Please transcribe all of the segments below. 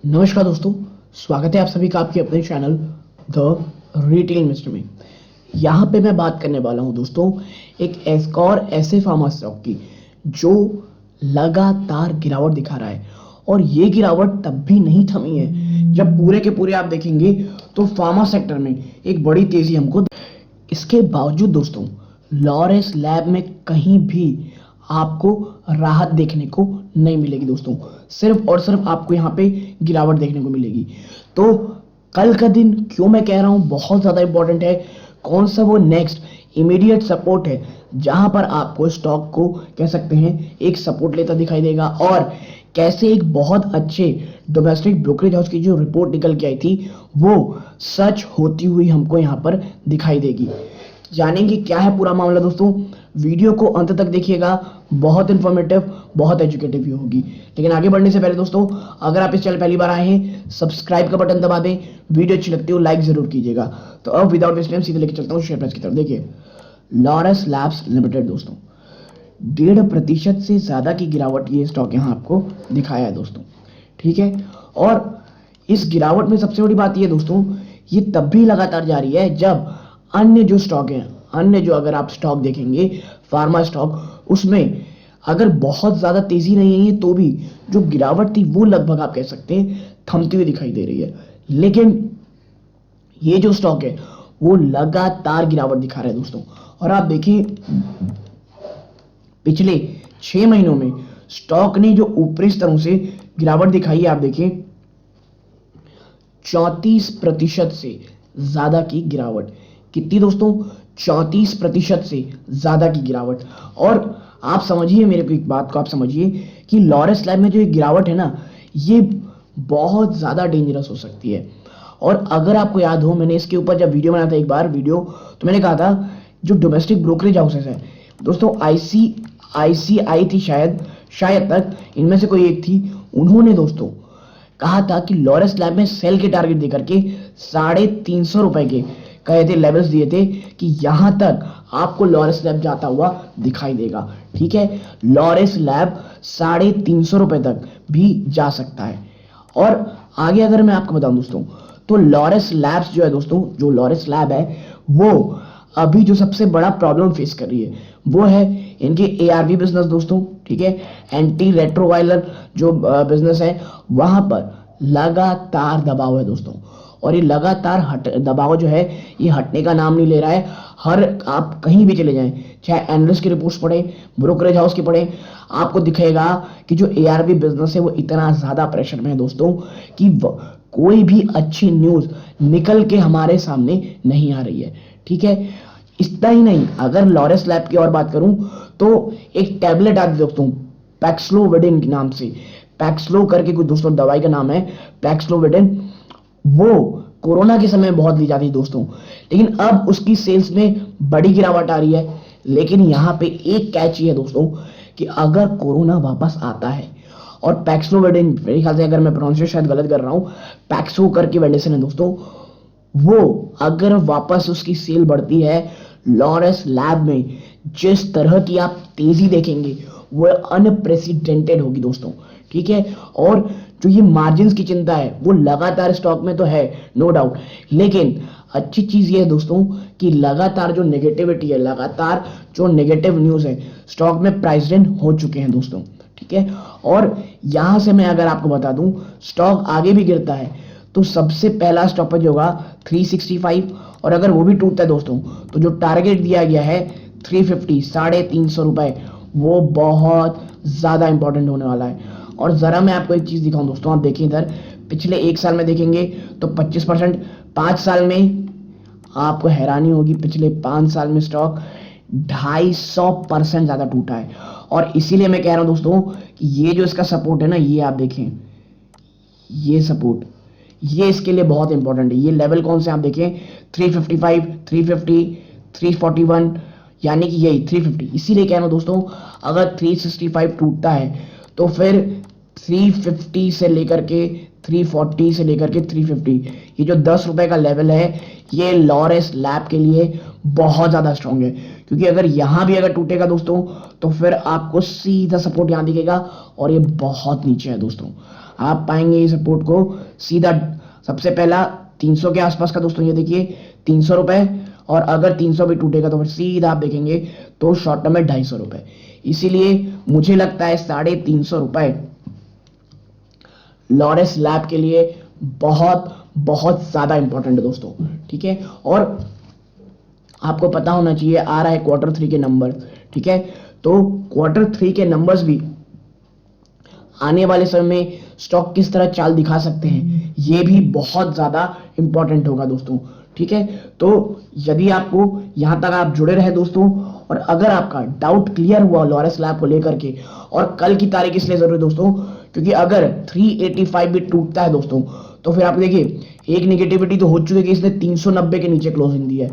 नमस्कार दोस्तों, स्वागत है आप सभी का आपके अपने चैनल द रिटेल मिस्टर में। यहाँ पे मैं बात करने वाला हूँ दोस्तों एक और ऐसे फार्मा स्टॉक की जो लगातार गिरावट दिखा रहा है। और ये गिरावट तब भी नहीं थमी है जब पूरे के पूरे आप देखेंगे तो फार्मा सेक्टर में एक बड़ी तेजी हमको। इसके बावजूद दोस्तों लॉरेस लैब में कहीं भी आपको राहत देखने को नहीं मिलेगी दोस्तों, सिर्फ और सिर्फ आपको यहाँ पे गिरावट देखने को मिलेगी। तो कल का दिन क्यों मैं कह रहा हूँ बहुत ज़्यादा इंपॉर्टेंट है, कौन सा वो नेक्स्ट इमीडिएट सपोर्ट है जहां पर आपको स्टॉक को कह सकते हैं एक सपोर्ट लेता दिखाई देगा, और कैसे एक बहुत अच्छे डोमेस्टिक ब्रोकरेज हाउस की जो रिपोर्ट निकल के आई थी वो सच होती हुई हमको यहाँ पर दिखाई देगी। जानेंगे क्या है पूरा मामला दोस्तों, वीडियो को अंत तक देखिएगा, बहुत इंफॉर्मेटिव बहुत एजुकेटिव भी होगी। लेकिन आगे बढ़ने से पहले दोस्तों अगर आप इस चैनल पहली बार आए हैं सब्सक्राइब का बटन दबा दें, वीडियो अच्छी लगती हो लाइक जरूर कीजिएगा। तो अब विदाउट वेस्ट टाइम सीधे लेके चलता हूँ शेयर प्राइस की तरफ। देखिए लॉरेस लैब्स लिमिटेड दोस्तों 1.5% से ज्यादा की गिरावट ये स्टॉक यहाँ आपको दिखाया है दोस्तों, ठीक है। और इस गिरावट में सबसे बड़ी बात ये दोस्तों ये तब भी लगातार जारी है जब अन्य जो स्टॉक हैं, अन्य जो अगर आप स्टॉक देखेंगे फार्मा स्टॉक उसमें अगर बहुत ज्यादा तेजी नहीं है तो भी जो गिरावट थी वो लगभग आप कह सकते हैं थमती हुई दिखाई दे रही है। लेकिन ये जो स्टॉक है वो लगातार गिरावट दिखा रहा है दोस्तों। और आप देखिए पिछले 6 महीनों में स्टॉक ने जो ऊपरी स्तरों से गिरावट दिखाई है, आप देखिए 34% से ज्यादा की गिरावट। कितनी दोस्तों? 34% से ज्यादा की गिरावट। और आप समझिए मेरे को एक बात को, आप समझिए कि लॉरेस लैब में जो ये गिरावट है ना ये बहुत ज्यादा डेंजरस हो सकती है। और अगर आपको याद हो मैंने इसके ऊपर जब वीडियो बनाया था एक बार वीडियो, तो मैंने कहा था जो डोमेस्टिक ब्रोकरेज हाउसेस है दोस्तों आईसीआई थी शायद तक इनमें से कोई एक थी, उन्होंने दोस्तों कहा था कि लॉरेस लैब में सेल के टारगेट देकर के 350 रुपए के कहे थे, लेवल्स दिए थे कि यहां तक आपको लॉरेस लैब जाता हुआ दिखाई देगा, ठीक है। लॉरेस लैब 350 रुपए तक भी जा सकता है। और आगे अगर मैं आपको बताऊं दोस्तों तो लॉरेस लैब्स जो है दोस्तों, जो लॉरेस लैब है वो अभी जो सबसे बड़ा प्रॉब्लम फेस कर रही है वो है इनके एआरवी बिजनेस दोस्तों, ठीक है। एंटी रेट्रोवायरल जो बिजनेस है वहां पर लगातार दबाव है दोस्तों। और ये लगातार दबाव जो है ये हटने का नाम नहीं ले रहा है। हर आप कहीं भी चले जाएं, चाहे एनालिस्ट की रिपोर्ट्स पढ़े, ब्रोकरेज हाउस की पढ़े, आपको दिखेगा कि जो एआरवी बिजनेस है वो इतना ज्यादा प्रेशर में है दोस्तों कि कोई भी अच्छी न्यूज निकल के हमारे सामने नहीं आ रही है, ठीक है। इतना ही नहीं, अगर लॉरेस लैब की और बात करूं तो एक टैबलेट आती है दोस्तों पैक्सलोविडिन के नाम से, पैक्सलो करके कुछ दोस्तों दवाई का नाम है पैक्सलोविडिन, वो कोरोना के समय बहुत ली जाती है दोस्तों, लेकिन अब उसकी सेल्स में बड़ी गिरावट आ रही है। लेकिन यहाँ पे एक कैच ये है दोस्तों कि अगर कोरोना वापस आता है और पैक्सलोविडिन, मेरे ख्याल से अगर मैं प्रोनाउंसिएशन शायद गलत कर रहा हूँ, पैक्सो करके मेडिसिन है दोस्तों, वो अगर वापस उसकी सेल बढ़ती है लॉरेस लैब में जिस तरह की आप तेजी देखेंगे वो अनप्रेसिडेंटेड होगी दोस्तों, ठीक है। और जो ये मार्जिन्स की चिंता है वो लगातार स्टॉक में तो है नो डाउट, लेकिन अच्छी चीज ये है दोस्तों कि लगातार जो नेगेटिविटी है, लगातार जो नेगेटिव न्यूज है स्टॉक में प्राइस्ड इन हो चुके हैं दोस्तों, ठीक है। और यहां से मैं अगर आपको बता दूं स्टॉक आगे भी गिरता है तो सबसे पहला स्टॉपेज होगा 365, और अगर वो भी टूटता है दोस्तों तो जो टारगेट दिया गया है 350 350 रुपए वो बहुत ज्यादा इंपॉर्टेंट होने वाला है। और जरा मैं आपको एक चीज दिखाऊं दोस्तों, आप देखिए इधर पिछले 1 साल में देखेंगे तो 25%, 5 साल में आपको हैरानी होगी पिछले 5 साल में स्टॉक 250% ज्यादा टूटा है। और इसीलिए मैं कह रहा हूं दोस्तों कि ये जो इसका सपोर्ट है ना, ये आप देखें, ये सपोर्ट ये इसके लिए बहुत इंपॉर्टेंट है। ये लेवल कौन से आप देखें 355 350 341, यानी कि यही 350। इसीलिए कह रहा हूं दोस्तों अगर 365 टूटता है तो फिर 350 से लेकर के 340 से लेकर के 350, ये जो 10 रुपए का लेवल है ये लॉरेस लैब के लिए बहुत ज्यादा स्ट्रांग है, क्योंकि अगर यहां भी अगर टूटेगा दोस्तों तो फिर आपको सीधा सपोर्ट यहां दिखेगा और ये बहुत नीचे है दोस्तों। आप पाएंगे ये सपोर्ट को सीधा सबसे पहला 300 के आसपास का दोस्तों, ये देखिए 300 रुपए, और अगर 300 भी टूटेगा तो फिर सीधा आप देखेंगे तो शॉर्ट टर्म में 250 रुपए। इसीलिए मुझे लगता है 350 रुपए लॉरेस लैब के लिए बहुत बहुत ज्यादा इंपॉर्टेंट है दोस्तों, ठीक है। और आपको पता होना चाहिए आ रहा है Q3 के नंबर, ठीक है। तो Q3 के नंबर्स भी आने वाले समय में स्टॉक किस तरह चाल दिखा सकते हैं, ये भी बहुत ज्यादा इंपॉर्टेंट होगा दोस्तों, ठीक है। तो यदि आपको यहां तक आप जुड़े रहे दोस्तों, और अगर आपका डाउट क्लियर हुआ लॉरेस लैब को लेकर के, और कल की तारीख इसलिए जरूरी दोस्तों क्योंकि अगर 385 भी टूटता है दोस्तों तो फिर आप देखिए एक नेगेटिविटी तो हो चुकी है कि इसने 390 के नीचे क्लोजिंग दी है,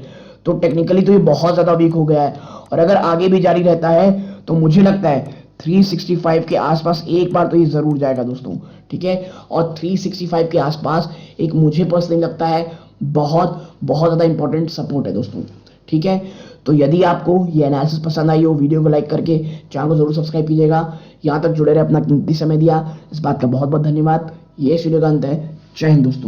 तो टेक्निकली तो ये बहुत ज्यादा वीक हो गया है। और अगर आगे भी जारी रहता है तो मुझे लगता है 365 के आसपास एक बार तो ये जरूर जाएगा दोस्तों, ठीक है। और 365 के आसपास एक मुझे पर्सनली लगता है बहुत बहुत ज्यादा इंपॉर्टेंट सपोर्ट है दोस्तों, ठीक है। तो यदि आपको ये एनालिसिस पसंद आई हो, वीडियो को लाइक करके चैनल को जरूर सब्सक्राइब कीजिएगा। यहाँ तक जुड़े रहे, अपना कीमती समय दिया, इस बात का बहुत बहुत धन्यवाद। ये वीडियो का अंत है। जय हिंद दोस्तों।